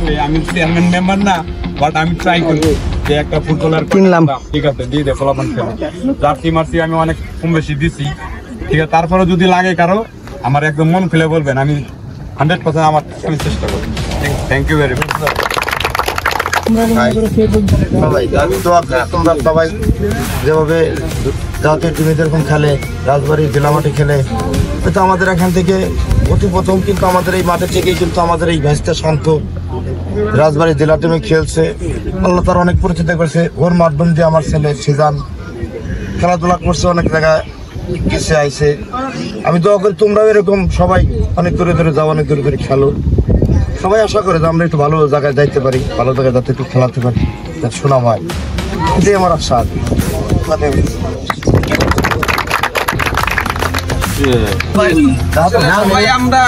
আসলে আমি chairman member না, বাট আমি ট্রাই করি যে একটা ফুটবলার কিনলাম, ঠিক আছে দিয়ে দে ফলাফল খেলে জার্সি মার্সি আমি অনেক কম বেশি দিছি, ঠিক আছে। তারপরে যদি লাগে কারো আমার একদম মন খুলে বলবেন, আমি 100% আমার চেষ্টা করব। Thank you very much. তোমরা সবাই যেভাবে জাতীয় টিমে যেরকম খেলে, রাজবাড়ি জেলা মাঠে খেলে, তো আমাদের এখান থেকে অতি প্রথম কিন্তু আমাদের এই মাঠে থেকেই কিন্তু আমাদের এই ভ্যাসটা শান্ত রাজবাড়ি জেলা টিমে খেলছে। আল্লাহ তার অনেক পরিচিতি করছে, ওর মাধ্যম দিয়ে আমার ছেলে সিজান খেলাধুলা করছে, অনেক জায়গায় গেছে আইছে। আমি দোয়া করি তোমরাও এরকম সবাই অনেক দূরে দূরে যাও, অনেক দূরে দূরে খেলো। সবাই আশা করে যে আমরা একটু ভালো জায়গায় যাইতে পারি, ভালো জায়গায় যাতে একটু খেলাতে পারি, যাতে শোনাম হয়, এটাই আমার আশা। সবাই আমরা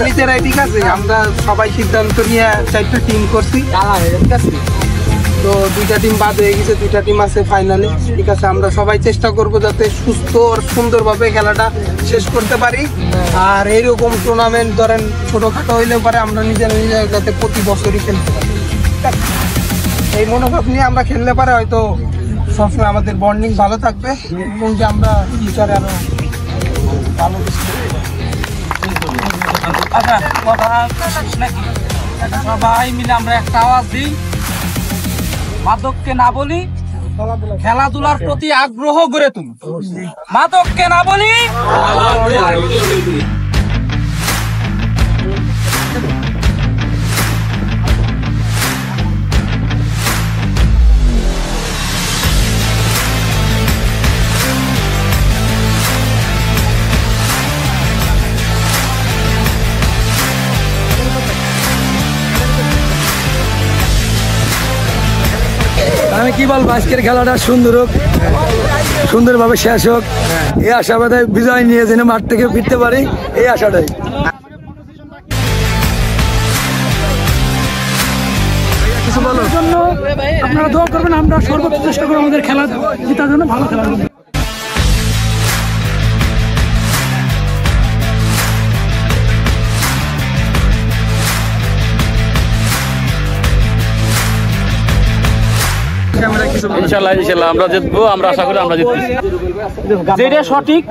নিজেরাই ঠিক আছে, আমরা সবাই সিদ্ধান্ত নিয়ে 4টা টিম করছি, ঠিক আছে। তো 2টা টিম বাদ হয়ে গেছে, 2টা টিম আছে ফাইনালে, ঠিক আছে। আমরা সবাই চেষ্টা করব যাতে সুস্থ আর সুন্দরভাবে খেলাটা শেষ করতে পারি। আর এইরকম টুর্নামেন্ট ধরেন ছোটোখাটো হইলেও পারে আমরা নিজেরা যাতে প্রতি বছরই খেলতে পারি, এই মনোভাব নিয়ে আমরা খেললে পারে হয়তো সবসময় আমাদের বন্ডিং ভালো থাকবে এবং যে আমরা ফিউচারে আরো ভালো কিছু সবাই মিলে আমরা একটা আওয়াজ দিই, মাদককে না বলি, খেলাধুলার প্রতি আগ্রহ গড়ে তুলি। মাদককে না বলি, আমি কি বলবো, আজকের খেলাটা সুন্দর হোক, সুন্দরভাবে শেষ হোক, এই আশাবাদে বিজয় নিয়ে যেন মাঠ থেকে ফিরতে পারি, এই আশাটাই। কিছু বলো জন্য আপনারা দোয়া করবেন, আমরা সর্বোচ্চ চেষ্টা করবো আমাদের খেলা জেতার জন্য, ভালো খেলার জন্য। ইনশাল্লাহ ইনশাল্লাহ আমরা জিতবো, আমরা আশা করি আমরা জিতবো। যেটা সঠিক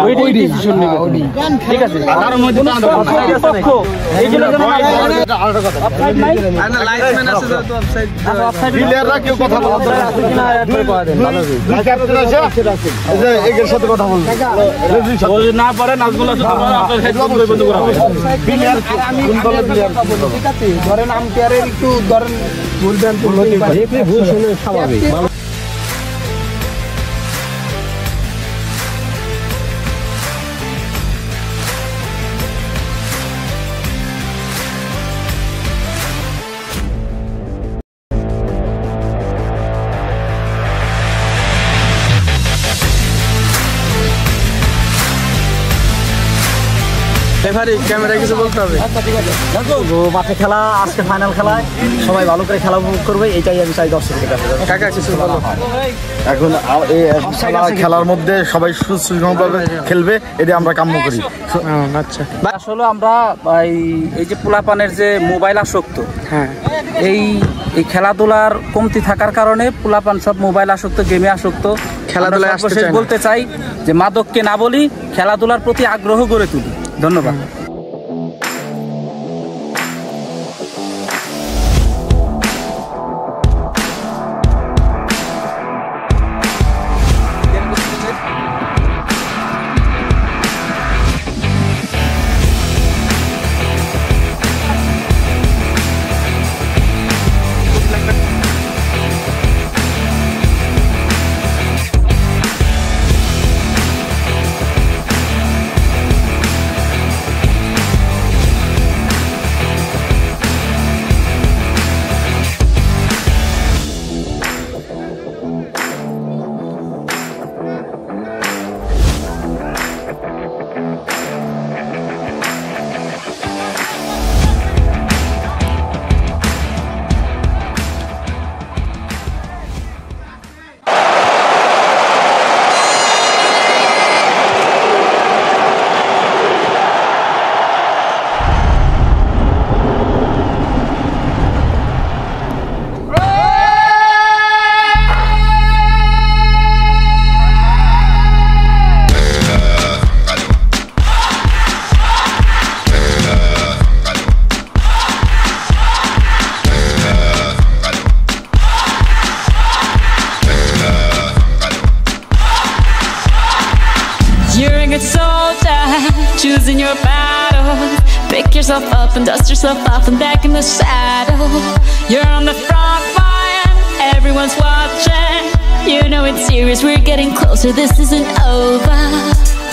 ওইটাই ডিসিশন নেব, ঠিক আছে। তার মধ্যে পক্ষ এইগুলো যেন অফসাইড নাই, লাইসম্যান আছে তো অফসাইড, প্লেয়াররা কেউ কথা বলতে পারে কিনা একবার কয় দেন, ভালো হবে। ক্যাপ্টেন আছে এই যে এর সাথে কথা বলুন, যদি না পারে নাজমুল আছে তাহলে আপনার হেড বন্ধ করা হবে। প্লেয়ার কোন দলের প্লেয়ার, ঠিক আছে। ধরেন আম্পায়ারের একটু ধরেন ভুল দেন, ভুল শুনে স্বাভাবিক। ক্যামেরা কিছু বলতে হবে। মাঠে খেলা, আজকে ফাইনাল খেলায় সবাই ভালো করে খেলা উপভোগ করবে, এটাই আমি চাই দর্শকদের কাছে। কাকা কিছু বলো। এখন খেলার মধ্যে সবাই সুশৃঙ্খলভাবে খেলবে, এটা আমরা কাম্য করি। আচ্ছা, আসলে আমরা এই যে পোলাপানের যে মোবাইল আসক্ত, হ্যাঁ, এই খেলাধুলার কমতি থাকার কারণে পোলাপান সব মোবাইল আসক্ত, গেমে আসক্ত। খেলাধুলায় বলতে চাই যে মাদককে না বলি, খেলাধুলার প্রতি আগ্রহ গড়ে তুলি। ধন্যবাদ। You're a good soldier, choosing your battle. Pick yourself up and dust yourself off and back in the saddle. You're on the front line, everyone's watching. You know it's serious, we're getting closer, this isn't over.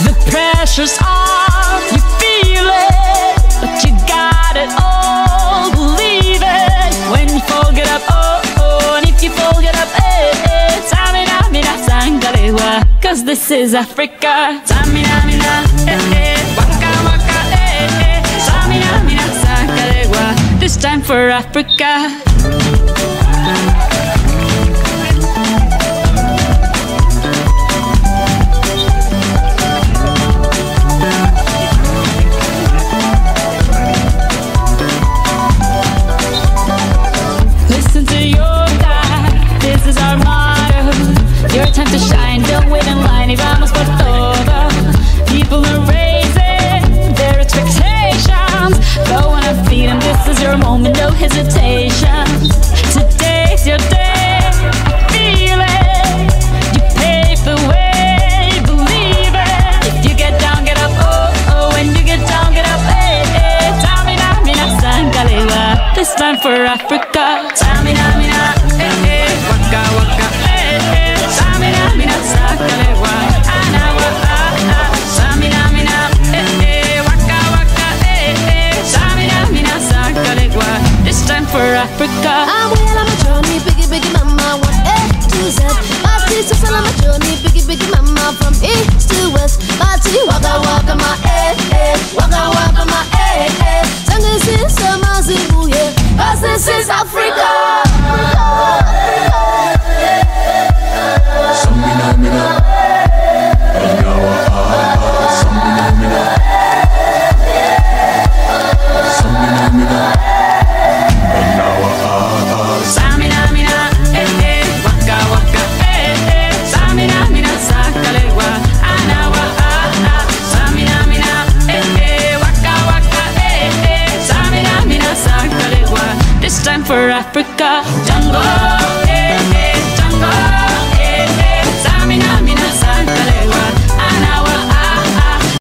The pressure's on, you feel it, but you got it all, believe it. When you fall, get up, oh, oh, and if you fall, get up, eh, eh. Tamina, mina, sangalewa, cause this is Africa. Tamina, mina, eh, eh, waka, waka, eh, eh. Tamina, mina, sangalewa, this time for Africa. Your time to shine, don't wait in line, y vamos por todo. People are raising their expectations. Go on and feed them, this is your moment, no hesitation. Today's your day, feel it. You pave the way, believe it. If you get down, get up, oh, oh. When you get down, get up, eh, eh. Tamina, mina, sangalewa, this time for Africa. Tamina, mina, eh, eh. Waka, waka, eh, eh. Samina, mina, sakalewa, anawa, ah, ah. Samina, mina, eh, eh, waka, waka, eh, eh. Samina, mina, sakalewa, this time for Africa. I'm well on my journey, biggie, biggie mama, 1 A to Z. My sister's on my journey, biggie, biggie mama, from east to west. My tea, waka, waka, my eh, eh, waka, waka, my eh, eh. Tango is summer, Zimbabwe, cause this is Africa. Samina mina, anyawa samina mina, samina mina, anyawa Samina, mina, eh, eh, waka, waka, eh, eh. Samina, mina, sakalewa, anawa, ah, ah. Samina, mina, eh, eh, waka, waka, eh, eh. Samina, mina, sakalewa, this time for Africa. Jungle.